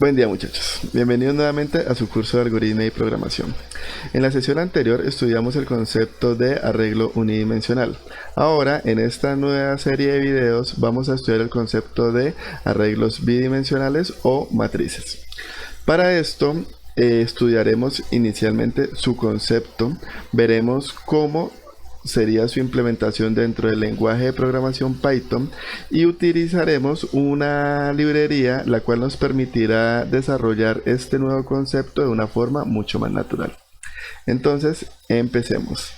Buen día muchachos, bienvenidos nuevamente a su curso de algoritmo y programación. En la sesión anterior estudiamos el concepto de arreglo unidimensional. Ahora en esta nueva serie de videos vamos a estudiar el concepto de arreglos bidimensionales o matrices. Para esto estudiaremos inicialmente su concepto, veremos cómo sería su implementación dentro del lenguaje de programación Python y utilizaremos una librería la cual nos permitirá desarrollar este nuevo concepto de una forma mucho más natural. Entonces, empecemos.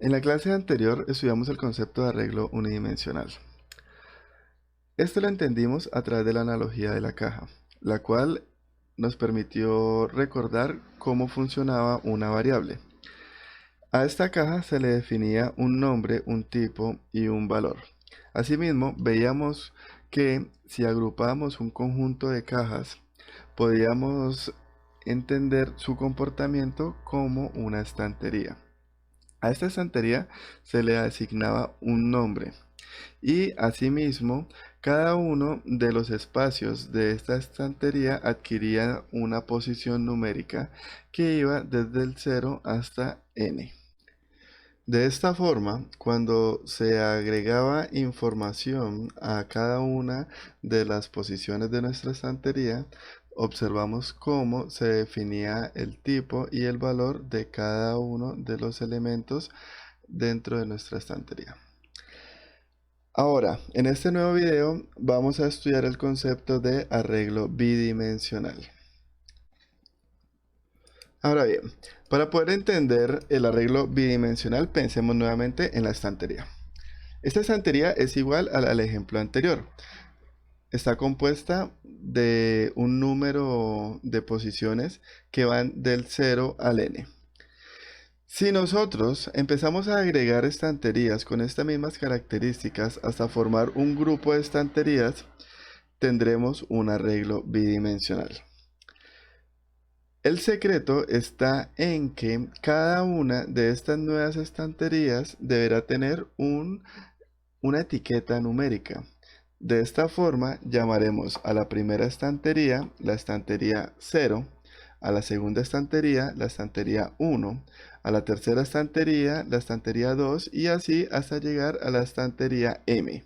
En la clase anterior estudiamos el concepto de arreglo unidimensional. Esto lo entendimos a través de la analogía de la caja, la cual nos permitió recordar cómo funcionaba una variable. A esta caja se le definía un nombre, un tipo y un valor. Asimismo, veíamos que si agrupábamos un conjunto de cajas, podíamos entender su comportamiento como una estantería. A esta estantería se le asignaba un nombre y asimismo cada uno de los espacios de esta estantería adquiría una posición numérica que iba desde el 0 hasta n. De esta forma, cuando se agregaba información a cada una de las posiciones de nuestra estantería, observamos cómo se definía el tipo y el valor de cada uno de los elementos dentro de nuestra estantería. Ahora, en este nuevo video vamos a estudiar el concepto de arreglo bidimensional. Ahora bien, para poder entender el arreglo bidimensional, pensemos nuevamente en la estantería. Esta estantería es igual al ejemplo anterior. Está compuesta de un número de posiciones que van del 0 al n. Si nosotros empezamos a agregar estanterías con estas mismas características hasta formar un grupo de estanterías, tendremos un arreglo bidimensional. El secreto está en que cada una de estas nuevas estanterías deberá tener una etiqueta numérica. De esta forma llamaremos a la primera estantería la estantería 0, a la segunda estantería la estantería 1, a la tercera estantería la estantería 2 y así hasta llegar a la estantería m.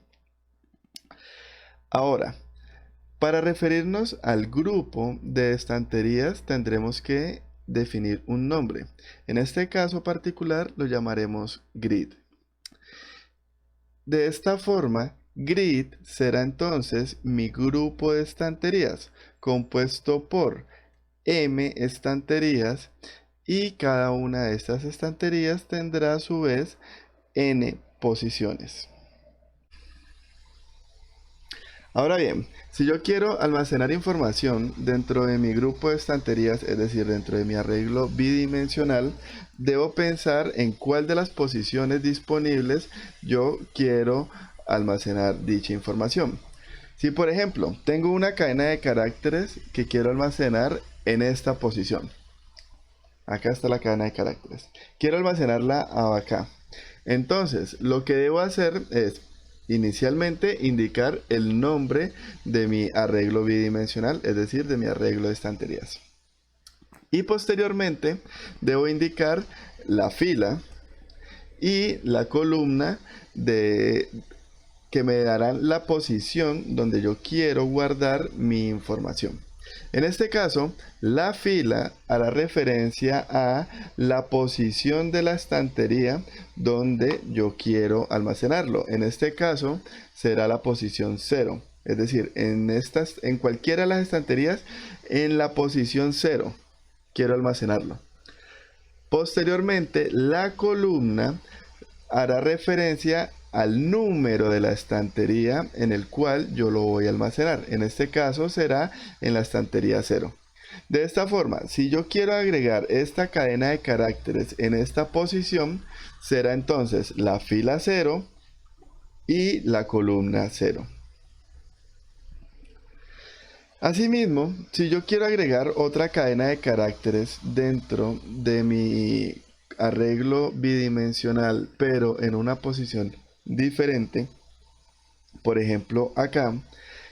Ahora, para referirnos al grupo de estanterías tendremos que definir un nombre. En este caso particular lo llamaremos grid. De esta forma, grid será entonces mi grupo de estanterías compuesto por m estanterías y cada una de estas estanterías tendrá a su vez n posiciones. Ahora bien, si yo quiero almacenar información dentro de mi grupo de estanterías, es decir, dentro de mi arreglo bidimensional, debo pensar en cuál de las posiciones disponibles yo quiero almacenar dicha información. Si por ejemplo tengo una cadena de caracteres que quiero almacenar en esta posición, acá está la cadena de caracteres, quiero almacenarla acá. Entonces, lo que debo hacer es inicialmente indicar el nombre de mi arreglo bidimensional, es decir, de mi arreglo de estanterías. Y posteriormente debo indicar la fila y la columna que me darán la posición donde yo quiero guardar mi información. En este caso, la fila hará referencia a la posición de la estantería donde yo quiero almacenarlo. En este caso, será la posición 0. Es decir, en cualquiera de las estanterías, en la posición 0 quiero almacenarlo. Posteriormente, la columna hará referencia al número de la estantería en el cual yo lo voy a almacenar. En este caso será en la estantería 0. De esta forma, si yo quiero agregar esta cadena de caracteres en esta posición, será entonces la fila 0 y la columna 0. Asimismo, si yo quiero agregar otra cadena de caracteres dentro de mi arreglo bidimensional, pero en una posición diferente, por ejemplo acá,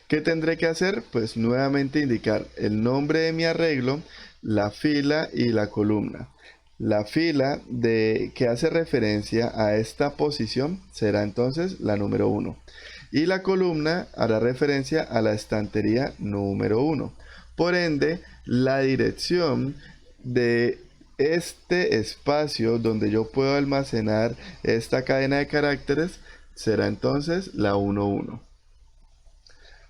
¿qué tendré que hacer? Pues nuevamente indicar el nombre de mi arreglo, la fila y la columna. La fila que hace referencia a esta posición será entonces la número 1. Y la columna hará referencia a la estantería número 1. Por ende, la dirección de este espacio donde yo puedo almacenar esta cadena de caracteres será entonces la 11.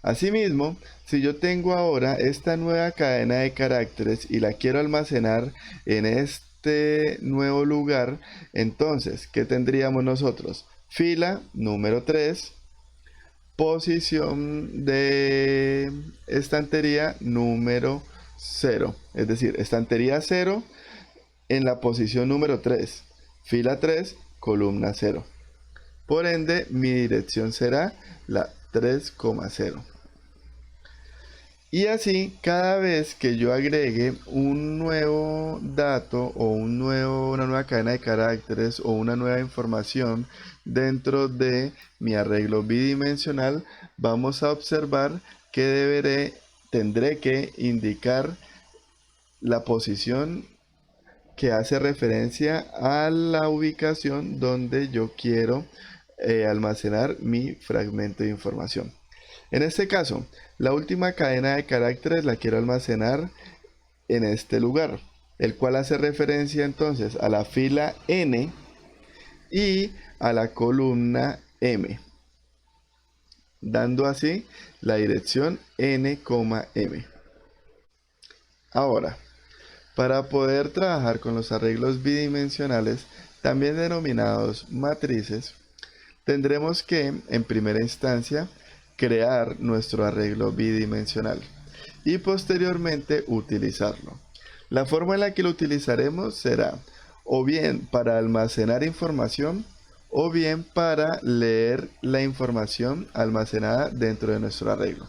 Asimismo, si yo tengo ahora esta nueva cadena de caracteres y la quiero almacenar en este nuevo lugar, entonces, ¿qué tendríamos nosotros? Fila número 3, posición de estantería número 0, es decir, estantería 0 en la posición número 3, fila 3, columna 0. Por ende, mi dirección será la 3,0. Y así, cada vez que yo agregue un nuevo dato o una nueva cadena de caracteres o una nueva información dentro de mi arreglo bidimensional, vamos a observar que tendré que indicar la posición que hace referencia a la ubicación donde yo quiero almacenar mi fragmento de información. En este caso, la última cadena de caracteres la quiero almacenar en este lugar, el cual hace referencia entonces a la fila N y a la columna M, dando así la dirección N, M. Ahora, para poder trabajar con los arreglos bidimensionales, también denominados matrices, tendremos que, en primera instancia, crear nuestro arreglo bidimensional y posteriormente utilizarlo. La forma en la que lo utilizaremos será o bien para almacenar información o bien para leer la información almacenada dentro de nuestro arreglo.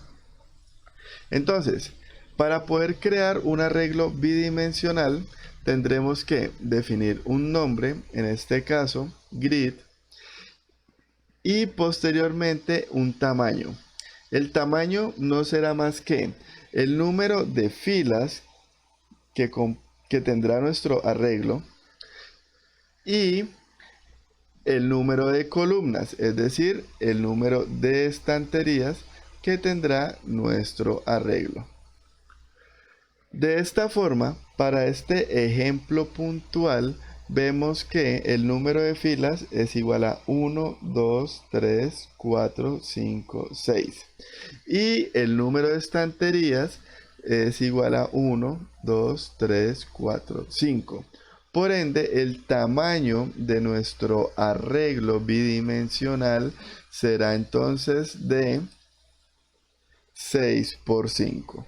Entonces, para poder crear un arreglo bidimensional tendremos que definir un nombre, en este caso grid, y posteriormente un tamaño. El tamaño no será más que el número de filas que tendrá nuestro arreglo y el número de columnas, es decir, el número de estanterías que tendrá nuestro arreglo. De esta forma, para este ejemplo puntual, vemos que el número de filas es igual a 1, 2, 3, 4, 5, 6. Y el número de estanterías es igual a 1, 2, 3, 4, 5. Por ende, el tamaño de nuestro arreglo bidimensional será entonces de 6 por 5.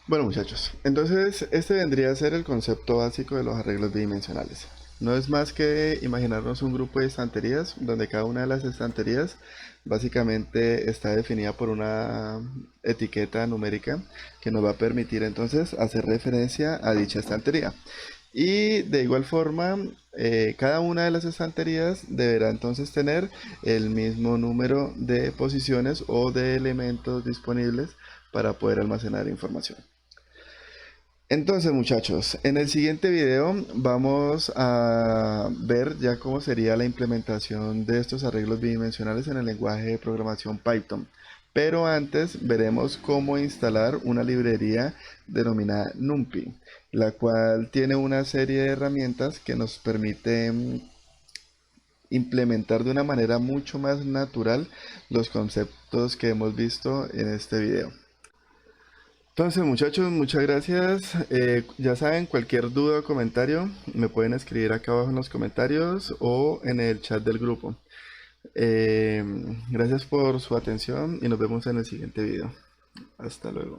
Bueno muchachos, entonces este vendría a ser el concepto básico de los arreglos bidimensionales. No es más que imaginarnos un grupo de estanterías donde cada una de las estanterías básicamente está definida por una etiqueta numérica que nos va a permitir entonces hacer referencia a dicha estantería. Y de igual forma, cada una de las estanterías deberá entonces tener el mismo número de posiciones o de elementos disponibles para poder almacenar información. Entonces muchachos, en el siguiente video vamos a ver ya cómo sería la implementación de estos arreglos bidimensionales en el lenguaje de programación Python. Pero antes veremos cómo instalar una librería denominada NumPy, la cual tiene una serie de herramientas que nos permite implementar de una manera mucho más natural los conceptos que hemos visto en este video. Entonces muchachos, muchas gracias. Ya saben, cualquier duda o comentario me pueden escribir acá abajo en los comentarios o en el chat del grupo. Gracias por su atención y nos vemos en el siguiente video. Hasta luego.